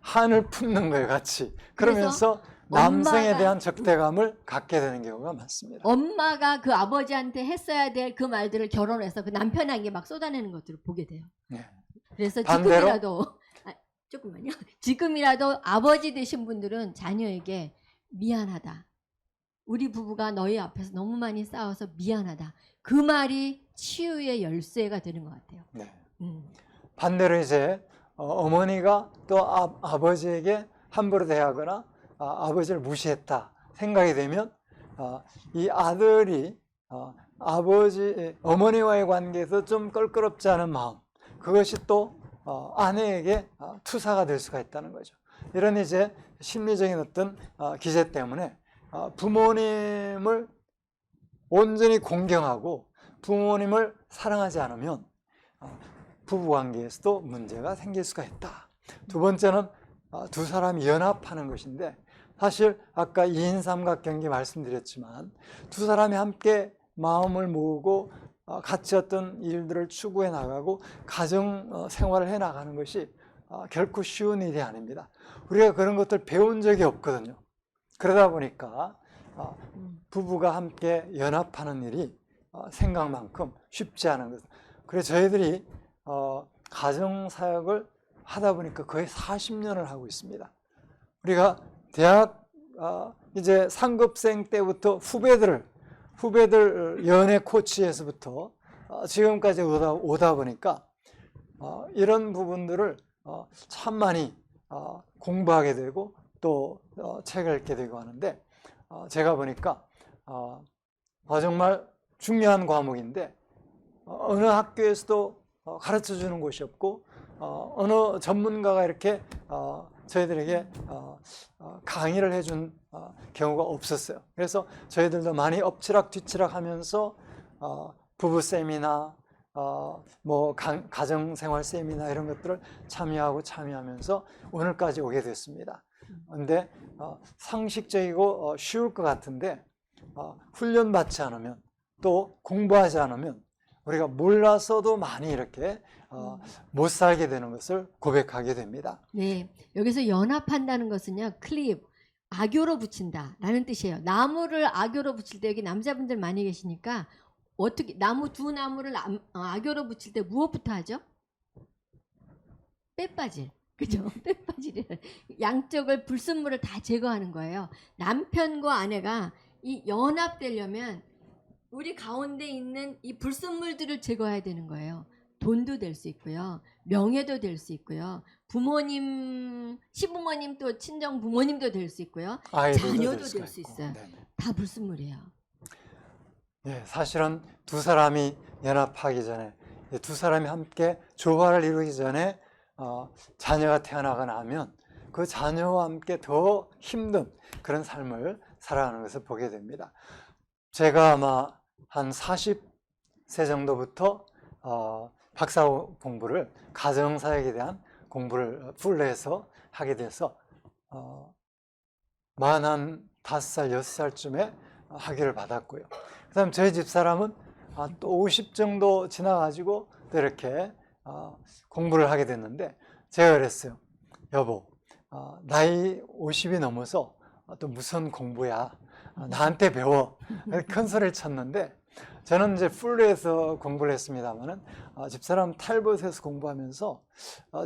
한을 품는 거예요, 같이. 그러면서 남성에 대한 적대감을 갖게 되는 경우가 많습니다. 엄마가 그 아버지한테 했어야 될 그 말들을 결혼해서 그 남편에게 막 쏟아내는 것들을 보게 돼요. 네. 그래서 반대로? 조금만요. 지금이라도 아버지 되신 분들은 자녀에게 미안하다. 우리 부부가 너희 앞에서 너무 많이 싸워서 미안하다. 그 말이 치유의 열쇠가 되는 것 같아요. 네. 반대로 이제 어머니가 또 아버지에게 함부로 대하거나 아버지를 무시했다 생각이 되면 이 아들이 어머니와의 관계에서 좀 껄끄럽지 않은 마음, 그것이 또 아내에게 투사가 될 수가 있다는 거죠. 이런 이제 심리적인 어떤 기제 때문에 부모님을 온전히 공경하고 부모님을 사랑하지 않으면 부부관계에서도 문제가 생길 수가 있다. 두 번째는 두 사람이 연합하는 것인데, 사실 아까 2인 삼각경기 말씀드렸지만 두 사람이 함께 마음을 모으고 같이 어떤 일들을 추구해 나가고 가정 생활을 해 나가는 것이 결코 쉬운 일이 아닙니다. 우리가 그런 것들 배운 적이 없거든요. 그러다 보니까 부부가 함께 연합하는 일이 생각만큼 쉽지 않은 것. 그래서 저희들이 가정사역을 하다 보니까 거의 40년을 하고 있습니다. 우리가 대학 이제 상급생 때부터 후배들 연애 코치에서부터 지금까지 오다 보니까 이런 부분들을 참 많이 공부하게 되고 또 책을 읽게 되고 하는데, 제가 보니까 정말 중요한 과목인데 어느 학교에서도 가르쳐 주는 곳이 없고 어느 전문가가 이렇게 저희들에게 강의를 해준 경우가 없었어요. 그래서 저희들도 많이 엎치락 뒤치락 하면서 부부 세미나 뭐 가정생활 세미나 이런 것들을 참여하면서 오늘까지 오게 됐습니다. 그런데 상식적이고 쉬울 것 같은데 훈련받지 않으면 또 공부하지 않으면 우리가 몰라서도 많이 이렇게 못 살게 되는 것을 고백하게 됩니다. 네, 여기서 연합한다는 것은요, 클립, 악교로 붙인다라는 뜻이에요. 나무를 악교로 붙일 때 여기 남자분들 많이 계시니까 어떻게 두 나무를 악교로 붙일 때 무엇부터 하죠? 빼빠질. 그죠? 빼빠질이 양쪽을 불순물을 다 제거하는 거예요. 남편과 아내가 이 연합되려면 우리 가운데 있는 이 불순물들을 제거해야 되는 거예요. 돈도 될 수 있고요. 명예도 될 수 있고요. 부모님, 시부모님 또 친정 부모님도 될 수 있고요. 자녀도 될 수 있어요. 네네. 다 불순물이에요. 예, 사실은 두 사람이 연합하기 전에, 두 사람이 함께 조화를 이루기 전에 자녀가 태어나거나 하면 그 자녀와 함께 더 힘든 그런 삶을 살아가는 것을 보게 됩니다. 제가 아마 한 40세 정도부터 박사 공부를, 가정사역에 대한 공부를 풀로해서 하게 돼서 45살, 6살쯤에 학위를 받았고요. 그 다음 저희 집사람은 또 50 정도 지나가지고 또 이렇게 공부를 하게 됐는데, 제가 그랬어요. 여보, 나이 50이 넘어서 또 무슨 공부야, 나한테 배워. 큰 소리를 쳤는데, 저는 이제 풀로에서 공부를 했습니다만은 집사람 탈벗에서 공부하면서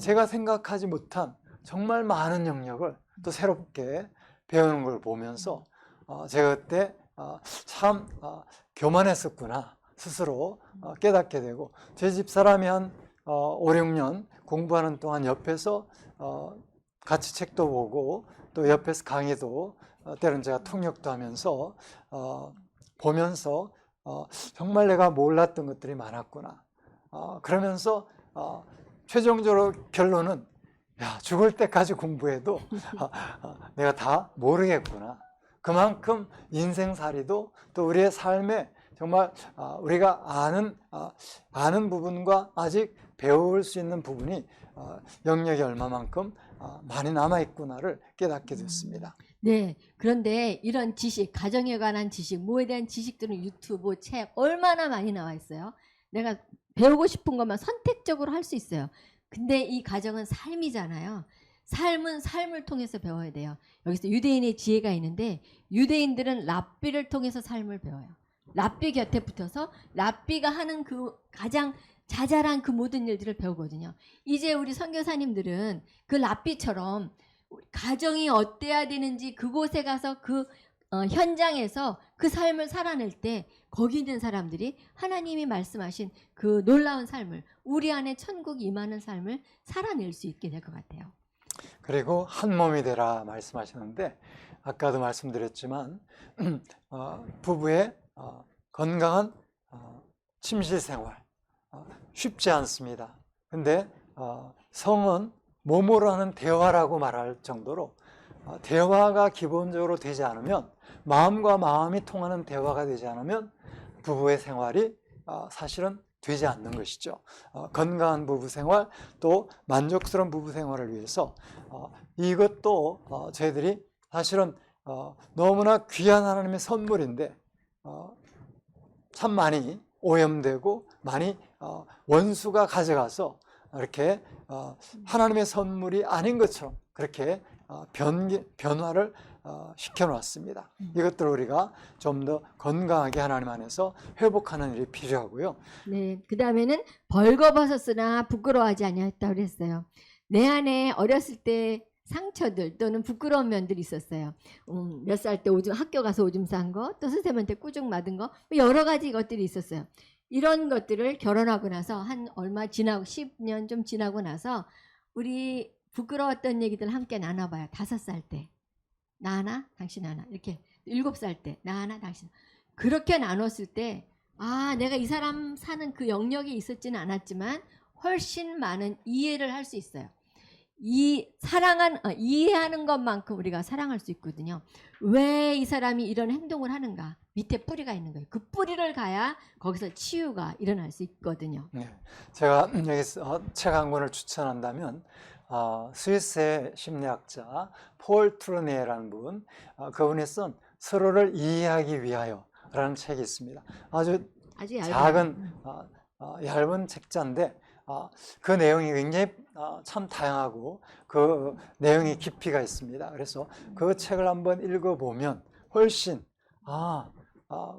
제가 생각하지 못한 정말 많은 영역을 또 새롭게 배우는 걸 보면서 제가 그때 참 교만했었구나 스스로 깨닫게 되고, 제 집사람이 한 5, 6년 공부하는 동안 옆에서 같이 책도 보고 또 옆에서 강의도 때로는 제가 통역도 하면서 보면서 정말 내가 몰랐던 것들이 많았구나. 그러면서 최종적으로 결론은, 야, 죽을 때까지 공부해도 내가 다 모르겠구나. 그만큼 인생살이도 또 우리의 삶에 정말 우리가 아는 부분과 아직 배울 수 있는 부분이 영역이 얼마만큼 많이 남아있구나를 깨닫게 됐습니다. 네. 그런데 이런 지식, 가정에 관한 지식, 뭐에 대한 지식들은 유튜브, 책 얼마나 많이 나와 있어요. 내가 배우고 싶은 것만 선택적으로 할 수 있어요. 근데 이 가정은 삶이잖아요. 삶은 삶을 통해서 배워야 돼요. 여기서 유대인의 지혜가 있는데, 유대인들은 랍비를 통해서 삶을 배워요. 랍비 곁에 붙어서 랍비가 하는 그 가장 자잘한 그 모든 일들을 배우거든요. 이제 우리 선교사님들은 그 랍비처럼 가정이 어때야 되는지 그곳에 가서 그 현장에서 그 삶을 살아낼 때 거기 있는 사람들이 하나님이 말씀하신 그 놀라운 삶을, 우리 안에 천국이 임하는 삶을 살아낼 수 있게 될 것 같아요. 그리고 한 몸이 되라 말씀하시는데, 아까도 말씀드렸지만 부부의 건강한 침실 생활 쉽지 않습니다. 근데 성은 몸으로 하는 대화라고 말할 정도로 대화가 기본적으로 되지 않으면, 마음과 마음이 통하는 대화가 되지 않으면 부부의 생활이 사실은 되지 않는 것이죠. 건강한 부부 생활, 또 만족스러운 부부 생활을 위해서 이것도 저희들이 사실은 너무나 귀한 하나님의 선물인데 참 많이 오염되고 많이 원수가 가져가서 이렇게 하나님의 선물이 아닌 것처럼 그렇게 변화를 시켜놓았습니다. 이것들을 우리가 좀 더 건강하게 하나님 안에서 회복하는 일이 필요하고요. 네, 그 다음에는 벌거벗었으나 부끄러워하지 아니하였다고 그랬어요. 내 안에 어렸을 때 상처들 또는 부끄러운 면들이 있었어요. 몇 살 때 학교 가서 오줌 싼 거, 또 선생님한테 꾸중 맞은 거, 여러 가지 것들이 있었어요. 이런 것들을 결혼하고 나서 한 얼마 지나고 10년 좀 지나고 나서 우리 부끄러웠던 얘기들 함께 나눠봐요. 5살 때 나 하나 당신 하나, 이렇게 7살 때 나 하나 당신 하나. 그렇게 나눴을 때 내가 이 사람 사는 그 영역이 있었지는 않았지만 훨씬 많은 이해를 할 수 있어요. 이해하는 것만큼 우리가 사랑할 수 있거든요. 왜 이 사람이 이런 행동을 하는가? 밑에 뿌리가 있는 거예요. 그 뿌리를 가야 거기서 치유가 일어날 수 있거든요. 네, 제가 여기서 책 한 권을 추천한다면 스위스의 심리학자 폴 트루네라는 분, 그분이 쓴 서로를 이해하기 위하여라는 책이 있습니다. 아주 작은 얇은 책자인데 그 내용이 굉장히 참 다양하고 그 내용의 깊이가 있습니다. 그래서 그 책을 한번 읽어보면 훨씬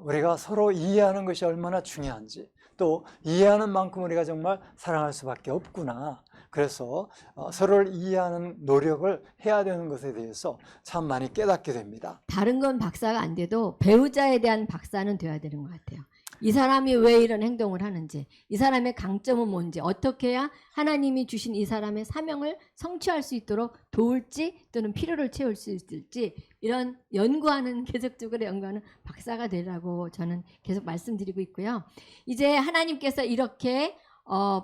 우리가 서로 이해하는 것이 얼마나 중요한지, 또 이해하는 만큼 우리가 정말 사랑할 수밖에 없구나. 그래서 서로를 이해하는 노력을 해야 되는 것에 대해서 참 많이 깨닫게 됩니다. 다른 건 박사가 안 돼도 배우자에 대한 박사는 돼야 되는 것 같아요. 이 사람이 왜 이런 행동을 하는지, 이 사람의 강점은 뭔지, 어떻게 해야 하나님이 주신 이 사람의 사명을 성취할 수 있도록 도울지 또는 필요를 채울 수 있을지, 이런 연구하는, 계속적으로 연구하는 박사가 되라고 저는 계속 말씀드리고 있고요. 이제 하나님께서 이렇게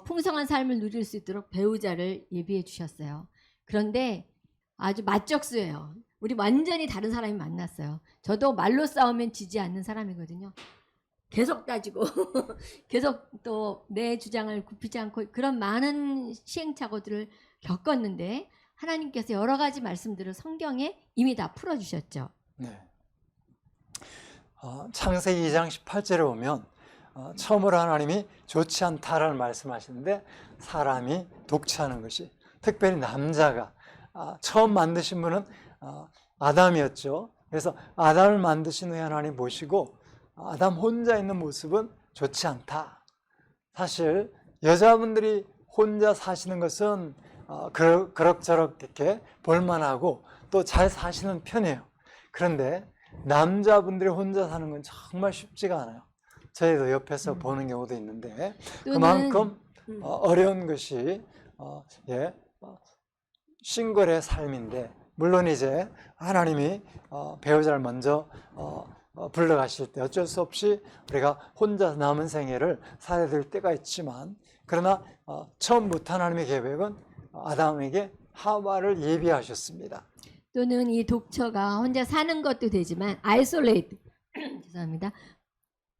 풍성한 삶을 누릴 수 있도록 배우자를 예비해 주셨어요. 그런데 아주 맞적수예요. 우리 완전히 다른 사람이 만났어요. 저도 말로 싸우면 지지 않는 사람이거든요. 계속 따지고 계속 또 내 주장을 굽히지 않고 그런 많은 시행착오들을 겪었는데, 하나님께서 여러 가지 말씀들을 성경에 이미 다 풀어주셨죠. 네. 창세기 2장 18절에 보면 처음으로 하나님이 좋지 않다라는 말씀하시는데, 사람이 독취하는 것이, 특별히 남자가 처음 만드신 분은 아담이었죠. 그래서 아담을 만드신 후에 하나님 보시고 아담 혼자 있는 모습은 좋지 않다. 사실 여자분들이 혼자 사시는 것은 그럭저럭 이렇게 볼만하고 또 잘 사시는 편이에요. 그런데 남자분들이 혼자 사는 건 정말 쉽지가 않아요. 저희도 옆에서 보는 경우도 있는데, 그만큼 어려운 것이 싱글의 삶인데, 물론 이제 하나님이 배우자를 먼저 불러가실 때 어쩔 수 없이 우리가 혼자 남은 생애를 살아야 될 때가 있지만, 그러나 처음부터 하나님의 계획은 아담에게 하와를 예비하셨습니다. 또는 이 독처가 혼자 사는 것도 되지만 아이솔레이트 죄송합니다.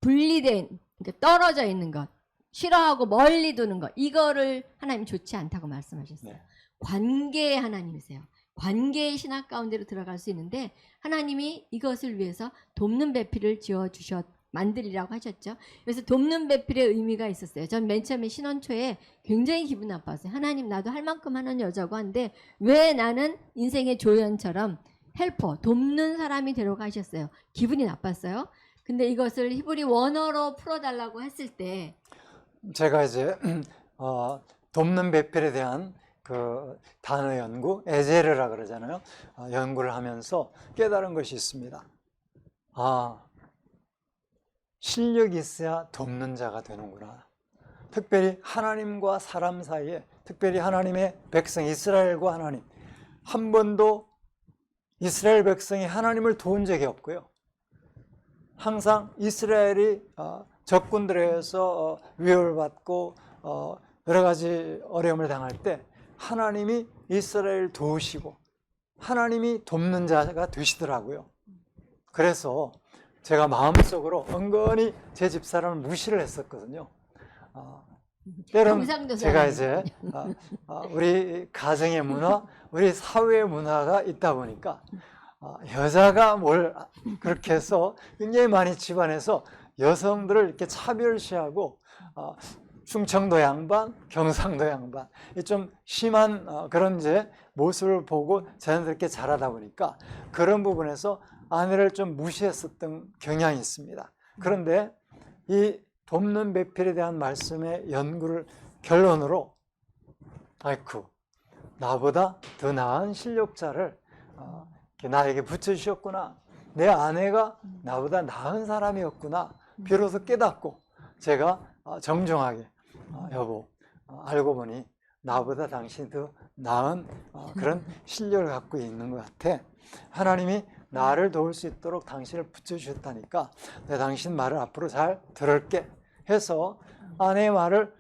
분리된, 그러니까 떨어져 있는 것, 싫어하고 멀리 두는 것, 이거를 하나님 좋지 않다고 말씀하셨어요. 네. 관계의 하나님이세요. 관계의 신학 가운데로 들어갈 수 있는데, 하나님이 이것을 위해서 돕는 배필을 지어주셨, 만들이라고 하셨죠. 그래서 돕는 배필의 의미가 있었어요. 전 맨 처음에 신혼 초에 굉장히 기분 나빴어요. 하나님, 나도 할 만큼 하는 여자고 한데 왜 나는 인생의 조연처럼 헬퍼, 돕는 사람이 되려고 하셨어요. 기분이 나빴어요. 근데 이것을 히브리 원어로 풀어달라고 했을 때, 제가 이제 돕는 배필에 대한 그 단어 연구, 에제르라 그러잖아요. 연구를 하면서 깨달은 것이 있습니다. 실력이 있어야 돕는 자가 되는구나. 특별히 하나님과 사람 사이에, 특별히 하나님의 백성 이스라엘과 하나님, 한 번도 이스라엘 백성이 하나님을 도운 적이 없고요. 항상 이스라엘이 적군들에 의해서 위협을 받고 여러 가지 어려움을 당할 때 하나님이 이스라엘을 도우시고 하나님이 돕는 자가 되시더라고요. 그래서 제가 마음속으로 은근히 제 집사람을 무시를 했었거든요. 때론 제가 이제 우리 가정의 문화, 우리 사회의 문화가 있다 보니까 여자가 뭘 그렇게 해서 굉장히 많이 집안에서 여성들을 이렇게 차별시하고 충청도 양반, 경상도 양반, 좀 심한 그런 이제 모습을 보고 자연스럽게 자라다 보니까 그런 부분에서 아내를 좀 무시했었던 경향이 있습니다. 그런데 이 돕는 배필에 대한 말씀의 연구를 결론으로, 아이쿠, 나보다 더 나은 실력자를 나에게 붙여주셨구나. 내 아내가 나보다 나은 사람이었구나. 비로소 깨닫고 제가 정중하게 여보, 알고 보니 나보다 당신이 더 나은 그런 실력을 갖고 있는 것 같아. 하나님이 나를 도울 수 있도록 당신을 붙여주셨다니까 내가 당신 말을 앞으로 잘 들을게 해서 아내의 말을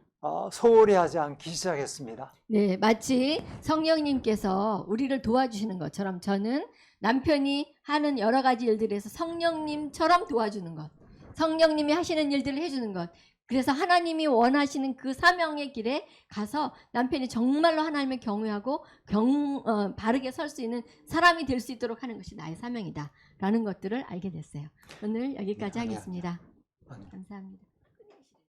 소홀히 하지 않기 시작했습니다. 네, 마치 성령님께서 우리를 도와주시는 것처럼 저는 남편이 하는 여러 가지 일들에서 성령님처럼 도와주는 것, 성령님이 하시는 일들을 해주는 것, 그래서 하나님이 원하시는 그 사명의 길에 가서 남편이 정말로 하나님을 경외하고 바르게 설 수 있는 사람이 될 수 있도록 하는 것이 나의 사명이다 라는 것들을 알게 됐어요. 오늘 여기까지 하겠습니다. 감사합니다.